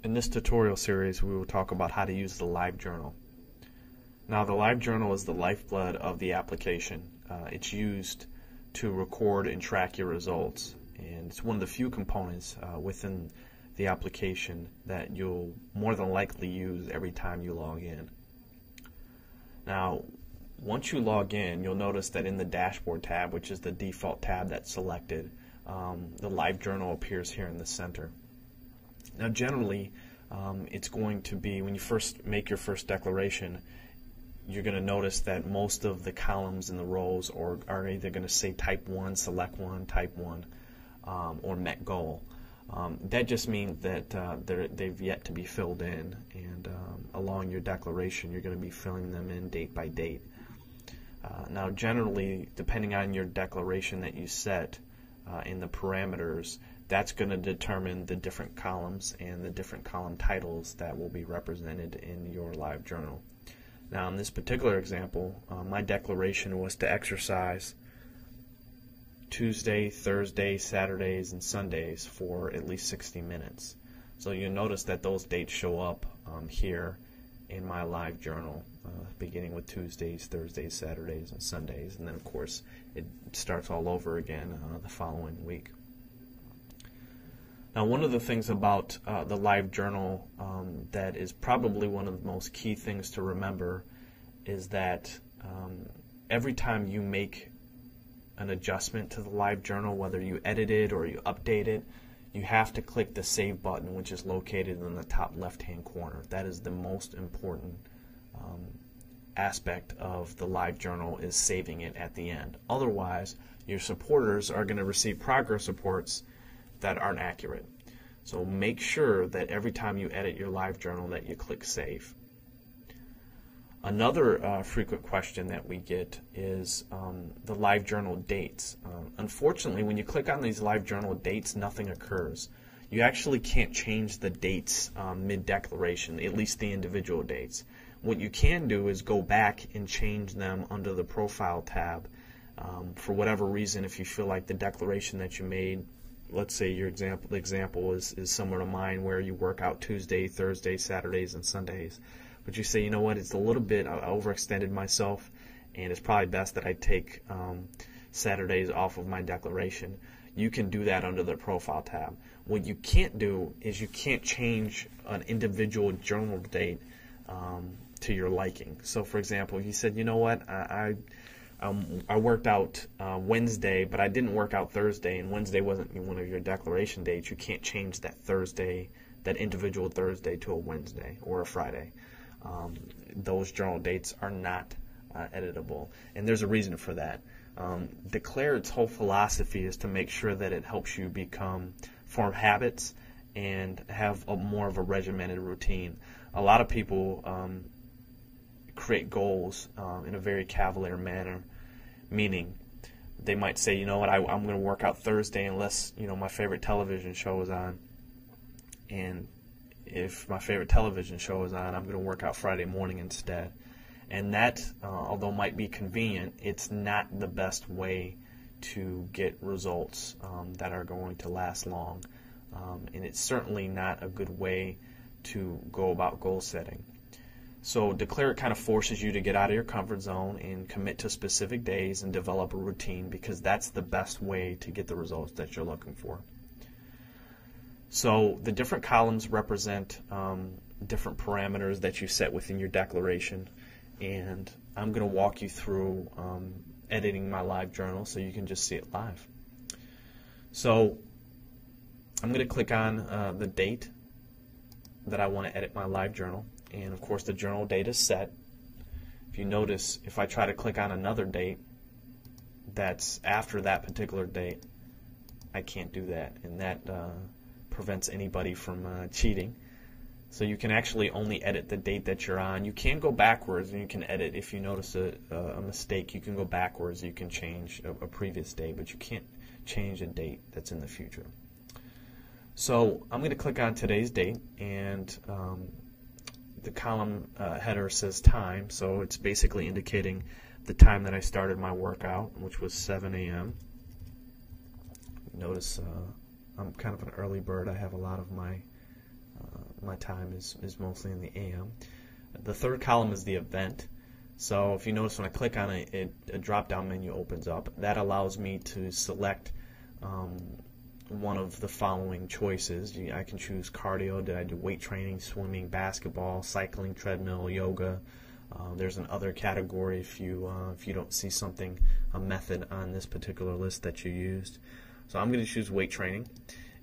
In this tutorial series, we will talk about how to use the LiveJournal. Now, the LiveJournal is the lifeblood of the application. It's used to record and track your results, and it's one of the few components within the application that you'll more than likely use every time you log in. Now, once you log in, you'll notice that in the Dashboard tab, which is the default tab that's selected, the LiveJournal appears here in the center. Now, generally, it's going to be, when you first make your first declaration, you're going to notice that most of the columns and the rows are either going to say Type 1, Select 1, Type 1, or Met Goal. That just means that they've yet to be filled in, and along your declaration, you're going to be filling them in date by date. Now, generally, depending on your declaration that you set in the parameters, that's going to determine the different columns and the different column titles that will be represented in your LiveJournal. Now, in this particular example, my declaration was to exercise Tuesday, Thursday, Saturdays, and Sundays for at least 60 minutes. So you'll notice that those dates show up here in my LiveJournal, beginning with Tuesdays, Thursdays, Saturdays, and Sundays, and then of course it starts all over again the following week. Now, one of the things about the LiveJournal that is probably one of the most key things to remember is that every time you make an adjustment to the LiveJournal, whether you edit it or you update it, you have to click the Save button, which is located in the top left-hand corner. That is the most important aspect of the LiveJournal, is saving it at the end. Otherwise, your supporters are going to receive progress reports that aren't accurate. So make sure that every time you edit your LiveJournal that you click Save. Another frequent question that we get is the LiveJournal dates. Unfortunately, when you click on these LiveJournal dates, nothing occurs. You actually can't change the dates mid-declaration, at least the individual dates. What you can do is go back and change them under the Profile tab. For whatever reason, if you feel like the declaration that you made, let's say your example is similar to mine, where you work out Tuesday, Thursday, Saturdays, and Sundays, but you say, you know what, it's a little bit, I overextended myself, and it's probably best that I take Saturdays off of my declaration. You can do that under the Profile tab. What you can't do is you can't change an individual journal date to your liking. So, for example, you said, you know what, I worked out Wednesday, but I didn't work out Thursday, and Wednesday wasn't one of your declaration dates. You can't change that Thursday, that individual Thursday, to a Wednesday or a Friday. Those journal dates are not editable, and there's a reason for that. Declare, its whole philosophy is to make sure that it helps you form habits and have more of a regimented routine. A lot of people create goals in a very cavalier manner, meaning they might say, you know what, I'm going to work out Thursday unless my favorite television show is on, and if my favorite television show is on, I'm going to work out Friday morning instead. And that, although might be convenient, it's not the best way to get results that are going to last long, and it's certainly not a good way to go about goal setting. So Declare it kind of forces you to get out of your comfort zone and commit to specific days and develop a routine, because that's the best way to get the results that you're looking for. So the different columns represent different parameters that you set within your declaration, and I'm going to walk you through editing my LiveJournal so you can just see it live. So I'm going to click on the date that I want to edit my LiveJournal. And of course the journal date is set. If you notice, if I try to click on another date that's after that particular date, I can't do that, and that prevents anybody from cheating. So you can actually only edit the date that you're on. You can go backwards and you can edit. If you notice a mistake, you can go backwards, you can change a previous date, but you can't change a date that's in the future. So I'm going to click on today's date, and the column header says time, so it's basically indicating the time that I started my workout, which was 7 a.m. Notice I'm kind of an early bird. I have a lot of my my time is mostly in the AM. The third column is the event. So if you notice when I click on it, a drop-down menu opens up. That allows me to select one of the following choices. I can choose cardio. Did I do weight training, swimming, basketball, cycling, treadmill, yoga? There's an other category if you don't see something, a method on this particular list that you used. So I'm going to choose weight training,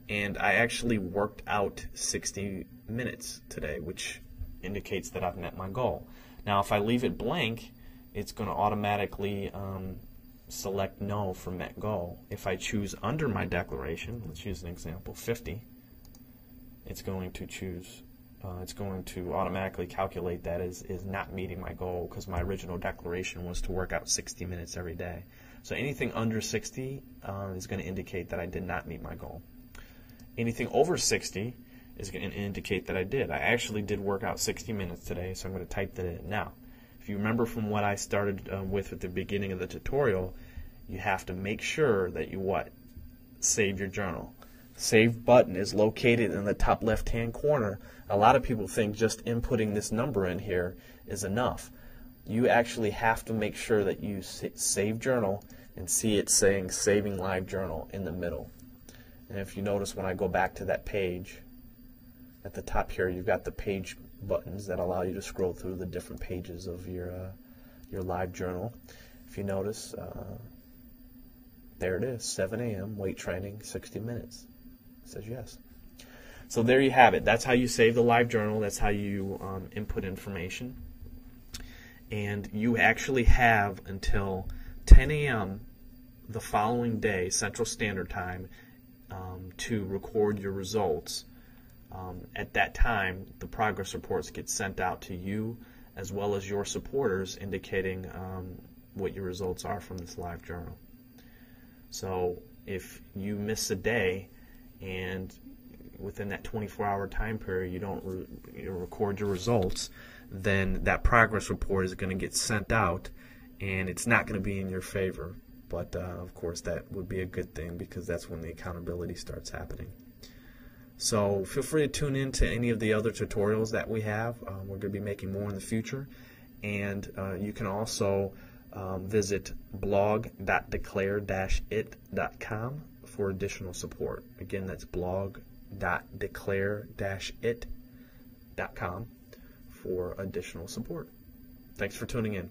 and I actually worked out 60 minutes today, which indicates that I've met my goal. Now if I leave it blank, it's going to automatically select no for met goal. If I choose under my declaration, let's use an example, 50, it's going to choose it's going to automatically calculate that is not meeting my goal, because my original declaration was to work out 60 minutes every day. So anything under 60 is going to indicate that I did not meet my goal. Anything over 60 is going to indicate that I did. I actually did work out 60 minutes today, so I'm going to type that in. Now, if you remember from what I started with at the beginning of the tutorial, you have to make sure that you save your journal. Save button is located in the top left-hand corner. A lot of people think just inputting this number in here is enough. You actually have to make sure that you save journal and see it saying saving live journal in the middle. And if you notice when I go back to that page, at the top here you've got the page buttons that allow you to scroll through the different pages of your live journal. If you notice, there it is, 7 a.m. weight training, 60 minutes. It says yes. So there you have it. That's how you save the live journal. That's how you input information. And you actually have until 10 a.m. the following day, Central Standard Time, to record your results. At that time, the progress reports get sent out to you as well as your supporters, indicating what your results are from this live journal. So if you miss a day and within that 24-hour time period you don't record your results, then that progress report is going to get sent out, and it's not going to be in your favor. But of course that would be a good thing, because that's when the accountability starts happening. So feel free to tune in to any of the other tutorials that we have. We're going to be making more in the future, and you can also visit blog.declare-it.com for additional support. Again, that's blog.declare-it.com for additional support. Thanks for tuning in.